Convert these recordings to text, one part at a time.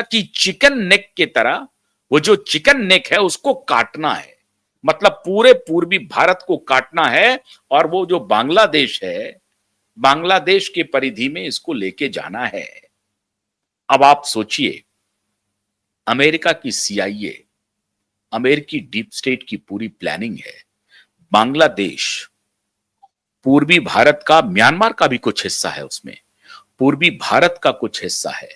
कि chicken neck की तरह वो जो चिकन नेक है उसको काटना है, मतलब पूरे पूर्वी भारत को काटना है और वो जो बांग्लादेश है, बांग्लादेश के परिधि में इसको लेके जाना है। अब आप सोचिए, अमेरिका की सीआईए, अमेरिकी डीप स्टेट की पूरी प्लानिंग है। बांग्लादेश पूर्वी भारत का, म्यांमार का भी कुछ हिस्सा है उसमें, पूर्वी भारत का कुछ हिस्सा है।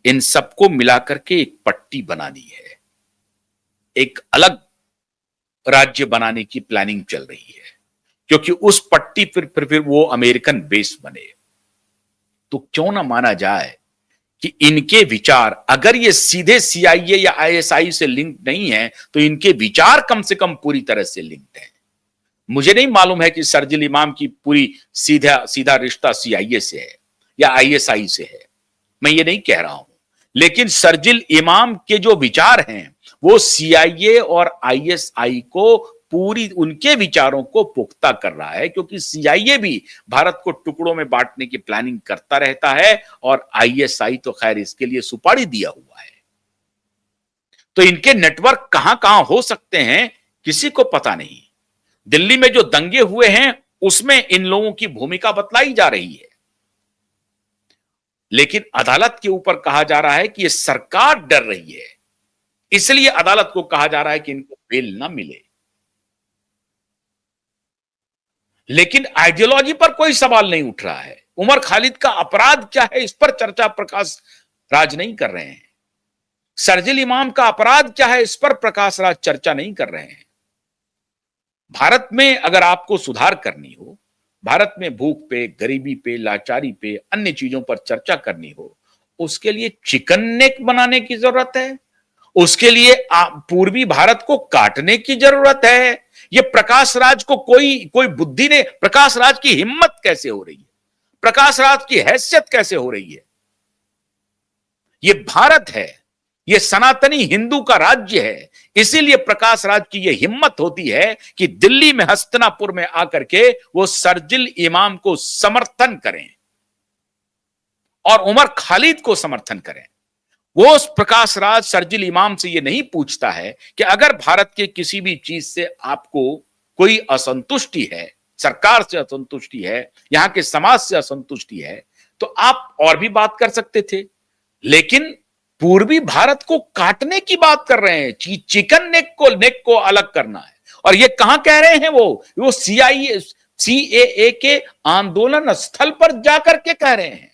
इन सबको मिलाकर के एक पट्टी बनानी है, एक अलग राज्य बनाने की प्लानिंग चल रही है, क्योंकि उस पट्टी फिर वो अमेरिकन बेस बने। तो क्यों ना माना जाए कि इनके विचार, अगर ये सीधे सीआईए या आईएसआई से लिंक नहीं है, तो इनके विचार कम से कम पूरी तरह से लिंक्ड हैं। मुझे नहीं मालूम है कि शरजील इमाम की पूरी सीधा सीधा रिश्ता सीआईए से है या आईएसआई से है, मैं ये नहीं कह रहा हूं, लेकिन शरजील इमाम के जो विचार हैं वो सीआईए और आईएसआई को पूरी उनके विचारों को पुख्ता कर रहा है, क्योंकि सीआईए भी भारत को टुकड़ों में बांटने की प्लानिंग करता रहता है और आईएसआई तो खैर इसके लिए सुपारी दिया हुआ है। तो इनके नेटवर्क कहां कहां हो सकते हैं किसी को पता नहीं। दिल्ली में जो दंगे हुए हैं उसमें इन लोगों की भूमिका बतलाई जा रही है, लेकिन अदालत के ऊपर कहा जा रहा है कि यह सरकार डर रही है, इसलिए अदालत को कहा जा रहा है कि इनको बेल ना मिले। लेकिन आइडियोलॉजी पर कोई सवाल नहीं उठ रहा है। उमर खालिद का अपराध क्या है, इस पर चर्चा प्रकाश राज नहीं कर रहे हैं। शरजील इमाम का अपराध क्या है, इस पर प्रकाश राज चर्चा नहीं कर रहे हैं। भारत में अगर आपको सुधार करनी हो, भारत में भूख पे, गरीबी पे, लाचारी पे, अन्य चीजों पर चर्चा करनी हो, उसके लिए चिकन नेक बनाने की जरूरत है, उसके लिए पूर्वी भारत को काटने की जरूरत है। ये प्रकाश राज को कोई बुद्धि ने, प्रकाश राज की हिम्मत कैसे हो रही है, प्रकाश राज की हैसियत कैसे हो रही है। ये भारत है, ये सनातनी हिंदू का राज्य है, इसीलिए प्रकाश राज की यह हिम्मत होती है कि दिल्ली में हस्तिनापुर में आकर के वो शरजील इमाम को समर्थन करें और उमर खालिद को समर्थन करें। वो प्रकाश राज शरजील इमाम से ये नहीं पूछता है कि अगर भारत के किसी भी चीज से आपको कोई असंतुष्टि है, सरकार से असंतुष्टि है, यहां के समाज से असंतुष्टि है, तो आप और भी बात कर सकते थे, लेकिन पूर्वी भारत को काटने की बात कर रहे हैं, चिकन नेक को अलग करना है। और ये कहां कह रहे हैं, वो सीएए के आंदोलन स्थल पर जाकर के कह रहे हैं,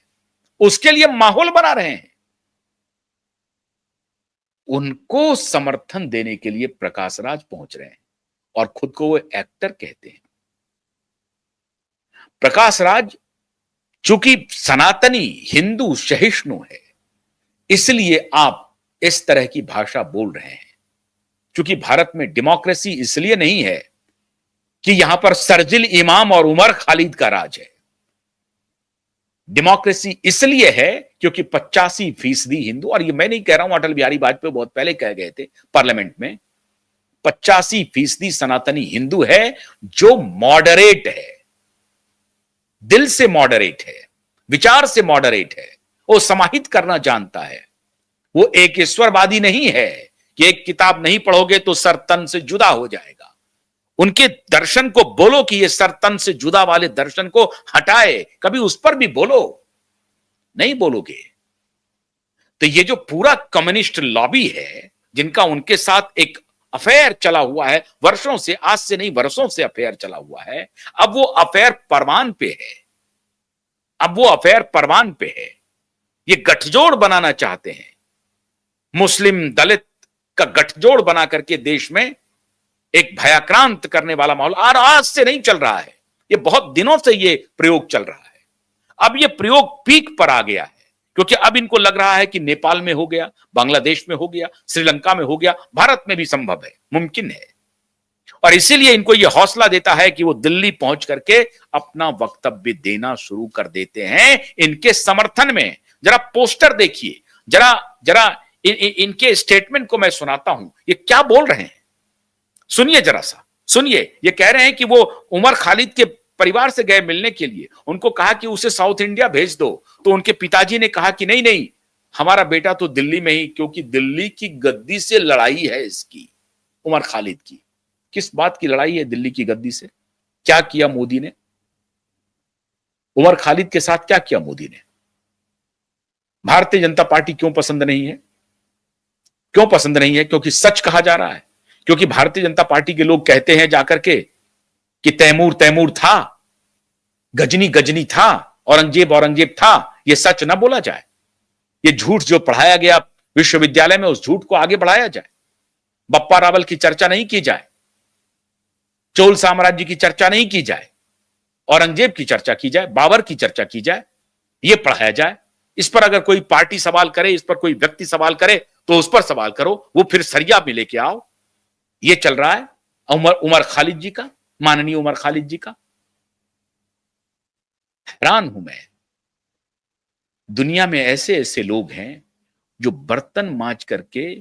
उसके लिए माहौल बना रहे हैं। उनको समर्थन देने के लिए प्रकाश राज पहुंच रहे हैं और खुद को वो एक्टर कहते हैं। प्रकाश राज चूंकि सनातनी हिंदू सहिष्णु है, इसलिए आप इस तरह की भाषा बोल रहे हैं। क्योंकि भारत में डेमोक्रेसी इसलिए नहीं है कि यहां पर शरजील इमाम और उमर खालिद का राज है। डेमोक्रेसी इसलिए है क्योंकि 85% हिंदू, और ये मैं नहीं कह रहा हूं, अटल बिहारी वाजपेयी बहुत पहले कह गए थे पार्लियामेंट में, 85% सनातनी हिंदू है जो मॉडरेट है, दिल से मॉडरेट है, विचार से मॉडरेट है, वो समाहित करना जानता है। वो एक ईश्वरवादी नहीं है कि एक किताब नहीं पढ़ोगे तो सर तन से जुदा हो जाएगा। उनके दर्शन को बोलो कि ये सर तन से जुदा वाले दर्शन को हटाए, कभी उस पर भी बोलो, नहीं बोलोगे तो ये जो पूरा कम्युनिस्ट लॉबी है, जिनका उनके साथ एक अफेयर चला हुआ है वर्षों से, आज से नहीं वर्षों से अफेयर चला हुआ है, अब वो अफेयर परवान पे है, अब वो अफेयर परवान पे है। ये गठजोड़ बनाना चाहते हैं, मुस्लिम दलित का गठजोड़ बना करके देश में एक भयाक्रांत करने वाला माहौल आज से नहीं चल रहा है, ये बहुत दिनों से ये प्रयोग चल रहा है। अब ये प्रयोग पीक पर आ गया है, क्योंकि अब इनको लग रहा है कि नेपाल में हो गया, बांग्लादेश में हो गया, श्रीलंका में हो गया, भारत में भी संभव है, मुमकिन है। और इसीलिए इनको यह हौसला देता है कि वो दिल्ली पहुंच करके अपना वक्तव्य देना शुरू कर देते हैं इनके समर्थन में। जरा पोस्टर देखिए, जरा इनके स्टेटमेंट को मैं सुनाता हूं, ये क्या बोल रहे हैं, सुनिए जरा सा, सुनिए। ये कह रहे हैं कि वो उमर खालिद के परिवार से गए मिलने के लिए, उनको कहा कि उसे साउथ इंडिया भेज दो, तो उनके पिताजी ने कहा कि नहीं नहीं, हमारा बेटा तो दिल्ली में ही, क्योंकि दिल्ली की गद्दी से लड़ाई है इसकी, उमर खालिद की। किस बात की लड़ाई है दिल्ली की गद्दी से? क्या किया मोदी ने? उमर खालिद के साथ क्या किया मोदी ने? भारतीय जनता पार्टी क्यों पसंद नहीं है? क्यों पसंद नहीं है? क्योंकि सच कहा जा रहा है। क्योंकि भारतीय जनता पार्टी के लोग कहते हैं जाकर के कि तैमूर तैमूर था, गजनी गजनी था, औरंगजेब औरंगजेब था। यह सच ना बोला जाए, ये झूठ जो पढ़ाया गया विश्वविद्यालय में, उस झूठ को आगे बढ़ाया जाए। बप्पा रावल की चर्चा नहीं की जाए, चोल साम्राज्य की चर्चा नहीं की जाए, औरंगजेब की चर्चा की जाए, बाबर की चर्चा की जाए, यह पढ़ाया जाए। इस पर अगर कोई पार्टी सवाल करे, इस पर कोई व्यक्ति सवाल करे, तो उस पर सवाल करो, वो फिर सरिया में लेके आओ। यह चल रहा है उमर उमर खालिद जी का, माननीय उमर खालिद जी का। हैरान हूं मैं, दुनिया में ऐसे ऐसे लोग हैं जो बर्तन मांज करके